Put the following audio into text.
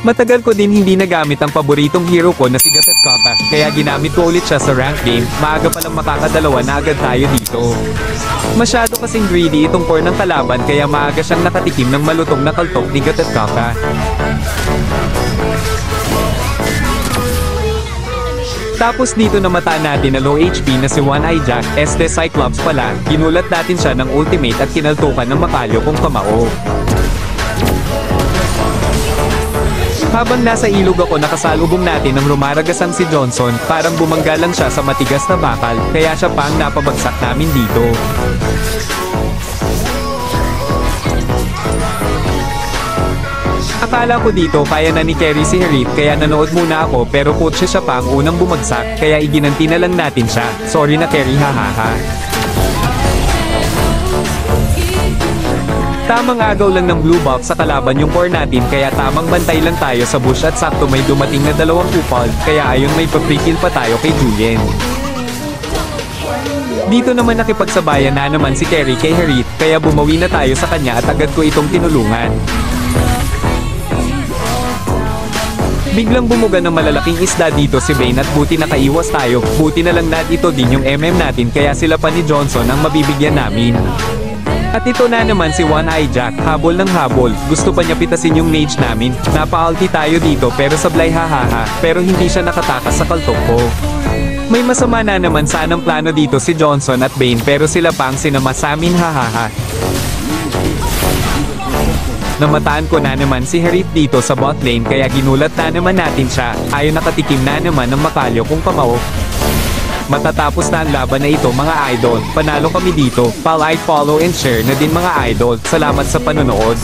Matagal ko din hindi nagamit ang paboritong hero ko na si Gatot Kapa, kaya ginamit ko ulit siya sa rank game. Maaga palang makakadalawa na agad tayo dito. Masyado kasing greedy itong core ng kalaban kaya maaga siyang nakatikim ng malutong na kaltok ni Gatot Kapa. Tapos dito namataan natin na low HP na si One Eye Jack, este Cyclops pala, ginulat natin siya ng ultimate at kinaltukan ng makalyo kung kamao. Habang nasa ilog ako nakasalubong natin ang rumaragasang si Johnson, parang bumangga lang siya sa matigas na bakal, kaya siya pa ang napabagsak namin dito. Akala ko dito kaya na ni Kerry si Harith kaya nanood muna ako pero kotse siya pa ang unang bumagsak kaya iginanti na lang natin siya. Sorry na Kerry, hahaha. Tamang agaw lang ng blue buff sa kalaban yung core natin kaya tamang bantay lang tayo sa bush at sakto may dumating na dalawang kupal kaya ayun may pa-pre-kill pa tayo kay Julian. Dito naman nakipagsabayan na naman si Kerry kay Harith kaya bumawi na tayo sa kanya at agad ko itong tinulungan. Biglang bumuga ng malalaking isda dito si Bane at buti nakaiwas tayo, buti na lang na ito din yung MM natin kaya sila pa ni Johnson ang mabibigyan namin. At ito na naman si One Eye Jack, habol ng habol, gusto pa niya pitasin yung mage namin, napa-ulti tayo dito pero sablay hahaha, pero hindi siya nakatakas sa kaltok ko. May masama na naman sanang plano dito si Johnson at Bane pero sila pa ang sinama sa amin hahaha. Namataan ko na naman si Harith dito sa bot lane kaya ginulat na naman natin siya, ayon nakatikim na naman ng makalyo kung kamao. Matatapos na ang laban na ito mga idol, panalo kami dito, pa-like, follow and share na din mga idol, salamat sa panonood.